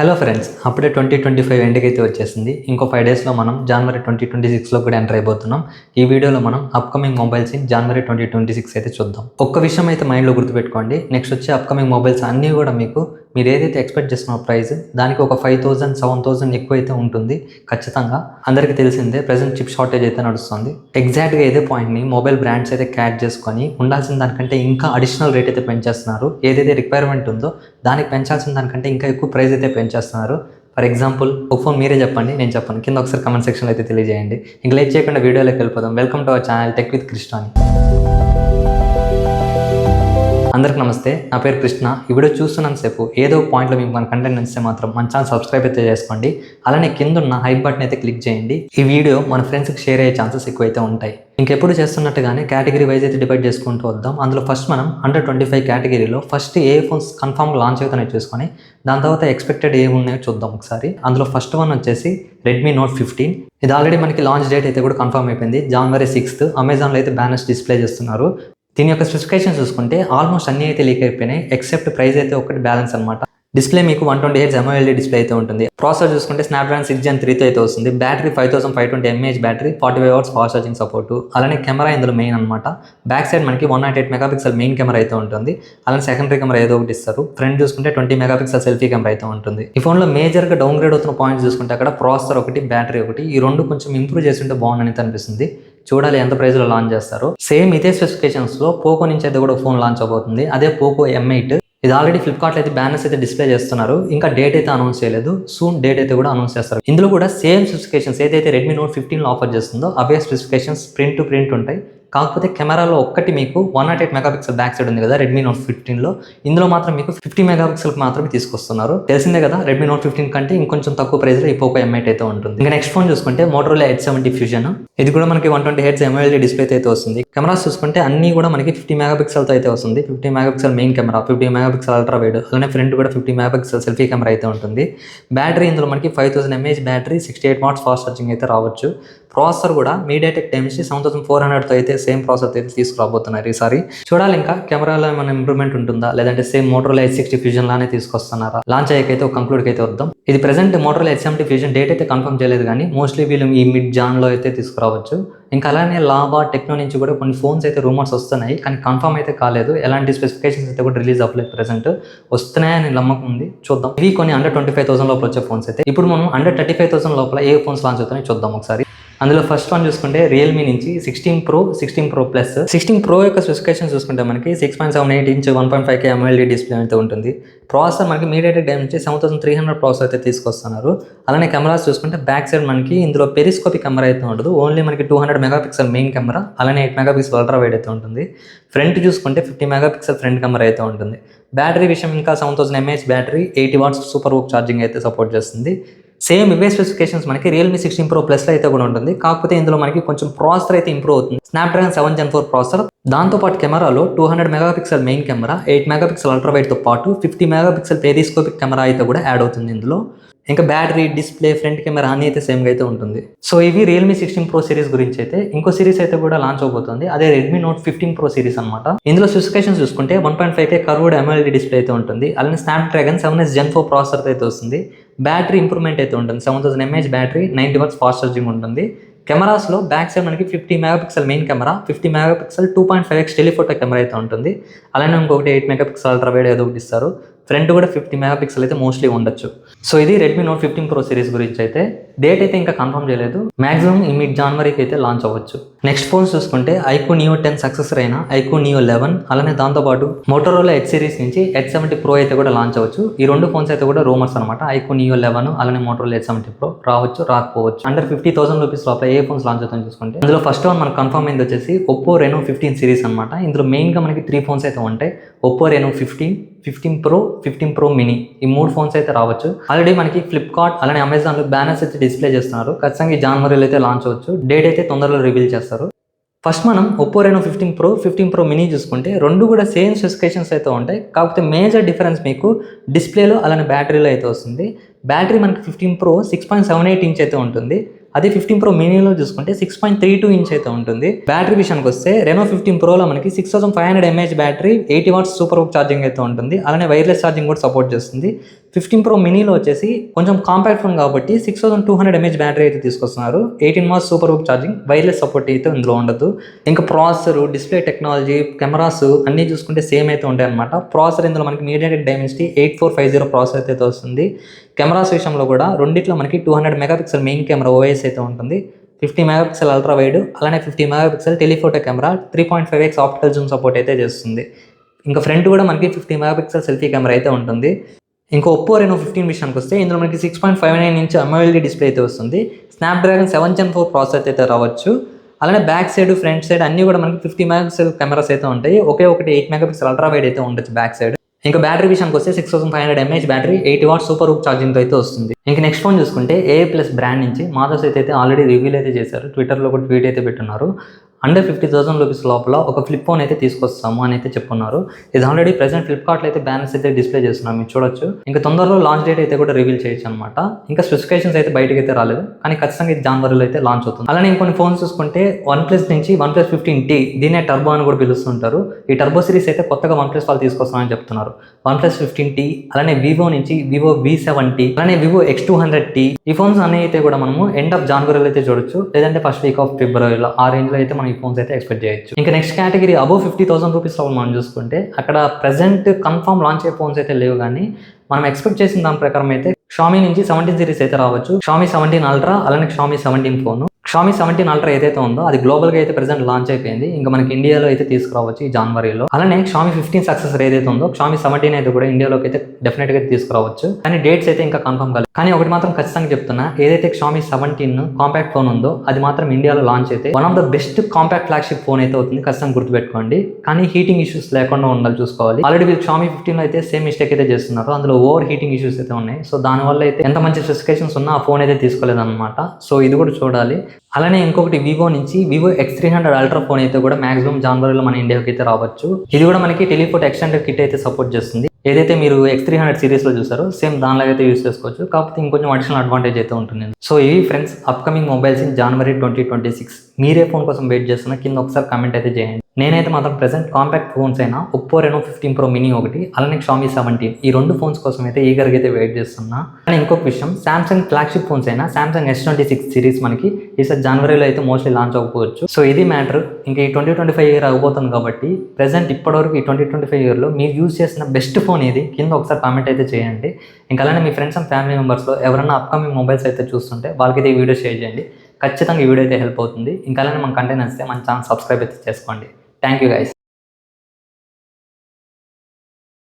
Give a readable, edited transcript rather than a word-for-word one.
Hello friends, అప్పుడే 2025 ఎండ్కి అయితే వచ్చేసింది. ఇంకో 5 డేస్లో మనం జనవరి 2026లో కూడా ఎంటర్ అయిపోతున్నాం. ఈ వీడియోలో మనం అప్కమింగ్ మొబైల్స్ ఇన్ జనవరి 2026 అయితే చూద్దాం. ఒక్క విషయం అయితే మైండ్లో గుర్తుపెట్టుకోండి. నెక్స్ట్ వచ్చే అప్కమింగ్ మొబైల్స్ అన్నీ కూడా మీకు మీరు ఏదైతే ఎక్స్పెక్ట్ చేస్తున్న ప్రైస్ దానికి ఒక 5,000 7,000 ఎక్కువ అయితే ఉంటుంది ఖచ్చితంగా. అందరికీ తెలిసిందే ప్రెసెంట్ చిప్ షార్టేజ్ అయితే నడుస్తుంది. ఎగ్జాక్ట్గా ఇదే పాయింట్ని మొబైల్ బ్రాండ్స్ అయితే క్యాచ్ చేసుకొని ఉండాల్సిన దానికంటే ఇంకా అడిషనల్ రేట్ అయితే పెంచేస్తున్నారు. ఏదైతే రిక్వైర్మెంట్ ఉందో దానికి పెంచాల్సిన దానికంటే ఇంకా ఎక్కువ ప్రైస్ అయితే పెంచేస్తున్నారు. ఫర్ ఎగ్జాంపుల్ ఒక ఫోన్ మీరే చెప్పండి, నేను చెప్పండి, కింద ఒకసారి కమెంట్ సెక్షన్లో అయితే తెలియజేయండి. ఇంకా లేట్ చేయకుండా వీడియోలోకి వెళ్ళిపోదాం. Welcome to our channel tech with Krishna. అందరికి నమస్తే, నా పేరు కృష్ణ. ఈ వీడియో చూస్తున్నంతసేపు ఏదో పాయింట్లో మీకు మన కంటెంట్ నచ్చితే మాత్రం మన ఛానల్ సబ్స్క్రైబ్ అయితే చేసుకోండి. అలానే కింద ఉన్న హైప్ బటన్ అయితే క్లిక్ చేయండి. ఈ వీడియో మన ఫ్రెండ్స్కి షేర్ అయ్యే ఛాన్సెస్ ఎక్కువ అయితే ఉంటాయి. ఇంకెప్పుడు చేస్తున్నట్టుగానే కేటగిరీ వైజ్ అయితే డివైడ్ చేసుకుంటూ వద్దాం. అందులో ఫస్ట్ మనం అండర్ 25 కేటగిరీలో ఫస్ట్ ఏ ఫోన్స్ కన్ఫామ్ లాంచ్ అవుతాయో చూసుకొని దాని తర్వాత ఎక్స్పెక్టెడ్ ఏ ఉన్నాయో చూద్దాం ఒకసారి. అందులో ఫస్ట్ వన్ వచ్చేసి రెడ్మీ నోట్ 15. ఇది ఆల్రెడీ మనకి లాంచ్ డేట్ అయితే కూడా కన్ఫర్మ్ అయిపోయింది. జనవరి 6th అమెజాన్లో అయితే బ్యానర్స్ డిస్ప్లే చేస్తున్నారు. దీని యొక్క స్పెసిఫికేషన్ చూసుకుంటే ఆల్మోస్ట్ అన్నీ అయితే లీక్ అయిపోయినాయి. ఎక్సెప్ట్ ప్రైస్ అయితే ఒకటి బ్యాలెన్స్ అనమాట. డిస్ప్లే మీకు 120Hz AMOLED డిస్ప్లే అయితే ఉంటుంది. ప్రాసెసర్ చూసుకుంటే స్నాప్డ్రాగన్ 6 Gen 3తో అయితే వస్తుంది. Battery 5520 mAh battery, 45 hours fast charging support. అలానే కెమెరా ఇందులో మెయిన్ అనమాట. బ్యాక్ సైడ్ మనకి 108 మెగాపిక్సెల్ మెయిన్ కెమెరా అయితే ఉంటుంది. అలానే సెకండరీ కెమెరా ఏదో ఒకటి ఇస్తారు. ఫ్రంట్ చూసుకుంటే 20 మెగాపిక్సెల్ సెల్ఫీ కెమెరా అయితే ఉంటుంది. ఈ ఫోన్లో మేజర్గా డౌన్ గ్రేడ్ అవుతున్న పాయింట్స్ చూసుకుంటే అక్కడ ప్రాసెసర్ ఒకటి, బ్యాటరీ ఒకటి, ఈ రెండు కొంచెం ఇంప్రూవ్ చేసి ఉంటే బాగుందని అనిపిస్తుంది. చూడాలి ఎంత ప్రైస్లో లాంచ్ చేస్తారు. సేమ్ ఇదే స్పెసిఫికేషన్స్లో పోకో నుంచి అయితే కూడా ఫోన్ లాంచ్ అవబోతుంది. అదే పోకో M8. ఇది ఆల్రెడీ ఫ్లిప్కార్ట్లో అయితే బ్యానర్స్ అయితే డిస్ప్లే చేస్తున్నారు. ఇంకా డేట్ అయితే అనౌన్స్ చేయలేదు. సూన్ డేట్ అయితే కూడా అనౌన్స్ చేస్తారు. ఇందులో కూడా సేమ్ స్పెసిఫికేషన్స్ ఏదైతే రెడ్మీ నోట్ 15లో ఆఫర్ చేస్తుందో అవే స్పెసిఫికేషన్స్ ప్రింట్ టు ప్రింట్ ఉంటాయి. కాకపోతే కెమెరాలో ఒక్కటి మీకు 108 మెగాపిక్సెల్ బ్యాక్ సైడ్ ఉంది కదా రెడ్మీ నోట్ 15లో, ఇందులో మాత్రం మీకు 50 మెగాపిక్సెల్ మాత్రమే తీసుకొస్తున్నారు. తెలిసిందే కదా, రెడ్మీ నోట్ 15 కంటే ఇంకొంచెం తక్కువ ప్రైస్లో ఈ పోకో M8 అయితే ఉంటుంది. ఇంకా నెక్స్ట్ ఫోన్ చూసుకుంటే మోటరోలా Edge 70 Fusion. ఇది కూడా మనకి 120Hz AMOLED డిస్ప్లే అయితే వస్తుంది. కెమెరాస్ చూసుకుంటే అన్ని కూడా మనకి 50 మెగాపిక్సెల్తో అయితే వస్తుంది. 50 megapixel main camera, 50 megapixel ultra wide, అలానే ఫ్రంట్ కూడా 50 మెగాపిక్సెల్ సెల్ఫీ కెమెరా అయితే ఉంటుంది. బ్యాటరీ ఇందులో మనకి 5000 mAh battery, 68 watts fast charging అయితే రావచ్చు. ప్రాసెసర్ కూడా MediaTek Dimensity 7400తో అయితే సేమ్ ప్రాసెసర్ అయితే తీసుకురాబోతున్నారు ఈసారి. చూడాలి ఇంకా కెమెరాలో ఏమైనా ఇంప్రూవ్మెంట్ ఉంటుందా, లేదంటే సేమ్ మోటరోలా Edge 60 Fusion లానే తీసుకొస్తున్నారా. లాంచ్ అయ్యాకైతే ఒక కంక్లూడ్కి అయితే వద్దాం. ఇది present Motorola Edge 70 Fusion date అయితే కన్ఫర్మ్ చేయలేదు, కానీ మోస్ట్లీ వీళ్ళు ఈ మిడ్ జాన్లో అయితే తీసుకురావచ్చు. ఇంకా అలానే లావా టెక్నో నుంచి కూడా కొన్ని ఫోన్స్ అయితే రూమర్స్ వస్తున్నాయి, కానీ కన్ఫర్మ్ అయితే కాలేదు. ఎలాంటి స్పెసిఫికేషన్స్ అయితే కూడా రిలీజ్ అవ్వలేదు. ప్రెసెంట్ వస్తున్నాయని నమ్మకం ఉంది, చూద్దాం. ఇవి కొన్ని అండర్ 25,000 లోపల వచ్చే ఫోన్స్ అయితే. ఇప్పుడు మనం అండర్ 35,000 లోపల ఏ ఫోన్స్ లాంచ్ అవుతాయని చూద్దాం ఒకసారి. అందులో ఫస్ట్ వన్ చూసుకుంటే రియల్మీ నుంచి 16 Pro, 16 Pro Plus. 16 Pro యొక్క స్పెసిఫికేషన్ చూసుకుంటే మనకి 6.78 inch 1.5K AMOLED డిస్ప్లే అయితే ఉంటుంది. ప్రాసెసర్ మనకి MediaTek Dimensity 7300 ప్రాసెసర్ అయితే తీసుకొస్తున్నారు. అలానే కెమెరాస్ చూసుకుంటే బ్యాక్ సైడ్ మనకి ఇందులో పెరిస్కోపిక్ కెమెరా అయితే ఉండదు. ఓన్లీ మనకి 200 మెగాపిక్సెల్ మెయిన్ కెమెరా, అలానే 8 మెగాపిక్సెల్ అల్ట్రా వైడ్ అయితే ఉంటుంది. ఫ్రంట్ చూసుకుంటే 50 మెగాపిక్సెల్ ఫ్రంట్ కెమెరా అయితే ఉంటుంది. బ్యాటరీ విషయం ఇంకా 7000 mAh battery, 80 watts super VOOC charging అయితే సపోర్ట్ చేస్తుంది. సేమ్ ఇవే స్పెసిఫికేషన్స్ మనకి రియల్మీ 16 Pro Plusలో అయితే కూడా ఉంటుంది. కాకపోతే ఇందులో మనకి కొంచెం ప్రాసెసర్ అయితే ఇంప్రూవ్ అవుతుంది. Snapdragon 7 Gen 4 processor. దాంతోపాటు కెమెరాలో 200 megapixel main camera, 8 megapixel ultra వైడ్తో పాటు 50 మెగాపిక్సెల్ పెరిస్కోపిక్ కెమెరా అయితే కూడా యాడ్ అవుతుంది ఇందులో. ఇంకా బ్యాటరీ, డిస్ప్లే, ఫ్రంట్ కెమెరా అన్నీ అయితే సేమ్గా అయితే ఉంటుంది. సో ఇవి రియల్మీ 16 Pro సిరీస్ గురించి అయితే. ఇంకో సిరీస్ అయితే కూడా లాంచ్ అవబోతుంది, అదే రెడ్మీ నోట్ 15 Pro సిరీస్ అనమాట. ఇందులో స్పెసిఫికేషన్స్ చూసుకుంటే 1.5K కర్వ్డ్ AMOLED డిస్ప్లే అయితే ఉంటుంది. అలానే స్నాప్డ్రాగన్ 7S Gen 4 ప్రాసెసర్ అయితే వస్తుంది. బ్యాటరీ ఇంప్రూవ్మెంట్ అయితే ఉంటుంది. 7000 mAh battery, 90 watts fast charging ఉంటుంది. కెమెరాస్లో బ్యాక్ సైడ్ మనకి 50 megapixel main camera, 50 megapixel 2.5x telephoto camera అయితే ఉంటుంది. అలానే ఇంకొకటి 8 మెగాపిక్సెల్ అల్ట్రా వైడ్ ఏదో ఒకటి ఇస్తారు. ఫ్రంట్ కూడా 50 మెగాపిక్సెల్ అయితే మోస్ట్లీ ఉండొచ్చు. సో ఇది రెడ్మీ నోట్ 15 Pro సిరీస్ గురించి అయితే. డేట్ అయితే ఇంకా కన్ఫర్మ్ చేయలేదు. మాక్సిమం ఈ మిడ్ జనవరికి అయితే లాంచ్ అవ్వచ్చు. నెక్స్ట్ ఫోన్స్ చూసుకుంటే iQOO Neo 10 సక్సెసర్ అయిన iQOO Neo 11, అలానే దాంతోపాటు మోటరోలా Edge సిరీస్ నుంచి Edge 70 Pro అయితే కూడా లాంచ్ అవ్వచ్చు. ఈ రెండు ఫోన్స్ అయితే కూడా రూమర్స్ అనమాట. iQOO Neo 11 అలానే మోటరోలా Edge 70 Pro రావచ్చు, రాకపోవచ్చు. అండర్ 50,000 రూపీస్ లోపల ఏ ఫోన్స్ లాంచ్ అవుతాయని చూసుకుంటే అందులో ఫస్ట్ వన్ మనకు కన్ఫర్మ్ అయింది వచ్చేసి Oppo Reno 15 సిరీస్ అనమాట. ఇందులో మెయిన్గా మనకి 3 ఫోన్స్ అయితే ఉంటాయి. Oppo Reno 15, 15 Pro, 15 Pro Mini, ఈ 3 ఫోన్స్ అయితే రావచ్చు. ఆల్రెడీ మనకి ఫ్లిప్కార్ట్ అలానే అమెజాన్లో బ్యానర్స్ అయితే డిస్ప్లే చేస్తున్నారు. ఖచ్చితంగా ఈ జనవరిలో అయితే లాంచ్ అవ్వచ్చు. డేట్ అయితే తొందరలో రివీల్ చేస్తారు. ఫస్ట్ మనం Oppo Reno 15 Pro, 15 Pro Mini చూసుకుంటే రెండు కూడా సేమ్ స్పెసిఫికేషన్స్ అయితే ఉంటాయి. కాకపోతే మేజర్ డిఫరెన్స్ మీకు డిస్ప్లేలో అలానే బ్యాటరీలో అయితే వస్తుంది. బ్యాటరీ మనకి 15 Pro 6.78 inch అయితే ఉంటుంది. అదే 15 Pro Miniలో చూసుకుంటే 6.32 inch అయితే ఉంటుంది. బ్యాటరీ విషయానికి వస్తే Reno 15 Proలో మనకి 6500 mAh battery, 80 watts super VOOC charging అయితే ఉంటుంది. అలానే వైర్లెస్ ఛార్జింగ్ కూడా సపోర్ట్ చేస్తుంది. 15 Pro మినీలో వచ్చేసి కొంచెం కాంపాక్ట్ ఫోన్ కాబట్టి 6200 mAh బ్యాటరీ అయితే తీసుకొస్తున్నారు. 18 watts super VOOC charging, wireless support అయితే ఇందులో ఉండదు. ఇంకా ప్రాసెసర్, డిస్ప్లే టెక్నాలజీ, కెమెరాస్ అన్నీ చూసుకుంటే సేమ్ అయితే ఉంటాయి అనమాట. ప్రాసెసర్ ఇందులో మనకి MediaTek Dimensity 8450 ప్రాసెసర్ అయితే వస్తుంది. కెమెరాస్ విషయంలో కూడా రెండిట్లో మనకి 200 మెగాపిక్సెల్ మెయిన్ కెమెరా OIS అయితే ఉంటుంది. 50 మెగాపిక్సెల్ అల్ట్రా వైడ్, అలానే 50 megapixel telephoto camera, 3.5x optical Zoom support అయితే చేస్తుంది. ఇంకా ఫ్రంట్ కూడా మనకి 50 మెగాపిక్సెల్ సెల్ఫీ కెమెరా అయితే ఉంటుంది. ఇంకా ఒప్పో Reno 15 విషయానికి వస్తే ఇందులో మనకి 6.59 ఇంచ్ AMOLED డిస్ప్లే అయితే వస్తుంది. స్నాప్డ్రాగన్ 7 Gen 4 ప్రాసెసర్ అయితే రావచ్చు. అలానే బ్యాక్ సైడ్, ఫ్రంట్ సైడ్ అన్నీ కూడా మనకి 50 మెగాపిక్సెల్ కెమెరాస్ అయితే ఉంటాయి. ఒకటి 8 మెగాపిక్సెల్ అల్ట్రా వైడ్ అయితే ఉండొచ్చు బ్యాక్ సైడ్. ఇంకా బ్యాటరీ విషయానికి వస్తే 6500 mAh battery, 80 watts super VOOC ఛార్జింగ్తో అయితే వస్తుంది. ఇంకా నెక్స్ట్ ఫోన్ చూసుకుంటే AA+ బ్రాండ్ నుంచి మాధవ్ అయితే ఆల్రెడీ రివ్యూలు అయితే చేశారు. ట్విట్టర్లో ఒక ట్వీట్ అయితే పెట్టున్నారు. అండర్ 50,000 రూపీస్ లోపల ఒక ఫ్లిప్ ఫోన్ అయితే తీసుకొస్తాము అని అయితే చెప్పున్నారు. ఇది ఆల్రెడీ ప్రెసెంట్ ఫ్లిప్కార్ట్లో అయితే బ్యానర్స్ అయితే డిస్ప్లే చేస్తున్నాం, మీరు చూడొచ్చు. ఇంకా తొందరలో లాంచ్ డేట్ అయితే కూడా రివీల్ చేయొచ్చు అనమాట. ఇంకా స్పెసిఫికేషన్స్ అయితే బయటకు అయితే రాలేదు, కానీ ఖచ్చితంగా ఇది జనవరిలో అయితే లాంచ్ అవుతుంది. అలానే ఇంకొన్ని ఫోన్స్ చూసుకుంటే OnePlus నుంచి OnePlus 15T, దీనే టర్బో అని కూడా పిలుస్తుంటారు. ఈ టర్బో సిరీస్ అయితే కొత్తగా OnePlus వాళ్ళు తీసుకొస్తామని చెప్తున్నారు. OnePlus 15T, అలానే వివో నుంచి వివో V70, అలానే వివో X200T, ఈ ఫోన్స్ అన్ని అయితే కూడా మనము ఎండ్ ఆఫ్ జనవరిలో అయితే చూడొచ్చు, లేదంటే ఫస్ట్ వీక్ ఆఫ్ ఫిబ్రవరిలో, ఆ రేంజ్లో అయితే మనం ఈ ఫోన్స్ అయితే ఎక్స్పెక్ట్ చేయొచ్చు. ఇంకా నెక్స్ట్ కేటగిరీ అబోవ్ 50,000 రూపీస్ మనం చూసుకుంటే అక్కడ ప్రెసెంట్ కన్ఫర్మ్ లాంచ్ అయ్యే ఫోన్స్ అయితే లేవు, కానీ మనం ఎక్స్పెక్ట్ చేసిన దాని ప్రకారం అయితే Xiaomi నుంచి 17 సిరీస్ అయితే రావచ్చు. Xiaomi 17 Ultra, అలానే Xiaomi 17 ఫోన్. Xiaomi 17 Ultra ఏదైతే ఉందో అది గ్లోబల్గా అయితే ప్రెసెంట్ లాంచ్ అయిపోయింది. ఇంకా మనకి ఇండియాలో అయితే తీసుకురావచ్చు ఈ జనవరిలో. అలానే Xiaomi 15 సక్సెసర్ ఏదైతే ఉందో Xiaomi 17 అయితే కూడా ఇండియాలోకి అయితే డెఫినెట్గా తీసుకురావచ్చు, కానీ డేట్స్ అయితే ఇంకా కన్ఫర్మ్ కాలేదు. కానీ ఒకటి మాత్రం ఖచ్చితంగా చెప్తున్నా, ఏదైతే Xiaomi 17 కాంపాక్ట్ ఫోన్ ఉందో అది మాత్రం ఇండియాలో లాంచ్ అయితే one of the best compact flagship phone అయితే అవుతుంది, ఖచ్చితంగా గుర్తుపెట్టుకోండి. కానీ హీటింగ్ ఇష్యూస్ లేకుండా ఉండాలి, చూసుకోవాలి. ఆల్రెడీ వీళ్ళు Xiaomi 15 అయితే సేమ్ మిస్టేక్ అయితే చేస్తున్నారు, అందులో ఓవర్ హీటింగ్ ఇష్యూస్ అయితే ఉన్నాయి. సో దానివల్ల అయితే ఎంత మంచి స్పెసిఫికేషన్స్ ఉన్నా ఆ ఫోన్ అయితే తీసుకోలేదు అనమాట. సో ఇది కూడా చూడాలి. అలానే ఇంకొకటి వివో నుంచి వివో X300 అల్ట్రా ఫోన్ అయితే కూడా మాక్సిమం జనవరిలో మన ఇండియాకి అయితే రావచ్చు. ఇది కూడా మనకి టెలిఫోటో ఎక్స్టెండెడ్ కిట్ అయితే సపోర్ట్ చేస్తుంది. ఏదైతే మీరు X300 సిరీస్లో చూసారో సేమ్ దానిలాగా అయితే యూస్ చేసుకోవచ్చు, కాకపోతే ఇంకొంచెం అడిషనల్ అడ్వాంటేజ్ అయితే ఉంటుంది. సో ఇవి friends upcoming mobiles in January 2026. మీరే ఫోన్ కోసం వెయిట్ చేస్తున్నా కింద ఒకసారి కామెంట్ అయితే చేయండి. నేనైతే మాత్రం ప్రెసెంట్ కాంపాక్ట్ ఫోన్స్ అయినా ఒప్పో Reno 15 Pro మినీ ఒకటి, అలానే Xiaomi 17, ఈ రెండు ఫోన్స్ కోసం అయితే ఈగర్గా అయితే వెయిట్ చేస్తున్నా. కానీ ఇంకొక విషయం, సామ్సంగ్ ఫ్లాగ్షిప్ ఫోన్స్ అయినా సామ్సంగ్ S26 సిరీస్ మనకి ఈసారి జనవరిలో అయితే మోస్ట్లీ లాంచ్ అవ్వకపోవచ్చు. సో ఇది మ్యాటర్. ఇంకా ఈ 2025 ఇయర్ అవ్వబోతుంది కాబట్టి ప్రెసెంట్ ఇప్పటివరకు ఈ 2025 ఇయర్లో మీరు యూజ్ చేసిన బెస్ట్ ఫోన్ ఏది కింద ఒకసారి కామెంట్ అయితే చేయండి. ఇంకా అలానే మీ ఫ్రెండ్స్ అండ్ ఫ్యామిలీ మెంబర్స్లో ఎవరైనా అప్కమింగ్ మొబైల్స్ అయితే చూస్తుంటే వాళ్ళకైతే ఈ వీడియో షేర్ చేయండి. ఖచ్చితంగా ఈ వీడియో అయితే హెల్ప్ అవుతుంది. ఇంకా అలానే మన కంటెంట్ నచ్చితే మన ఛానల్ సబ్స్క్రైబ్ అయితే చేసుకోండి. Thank you guys.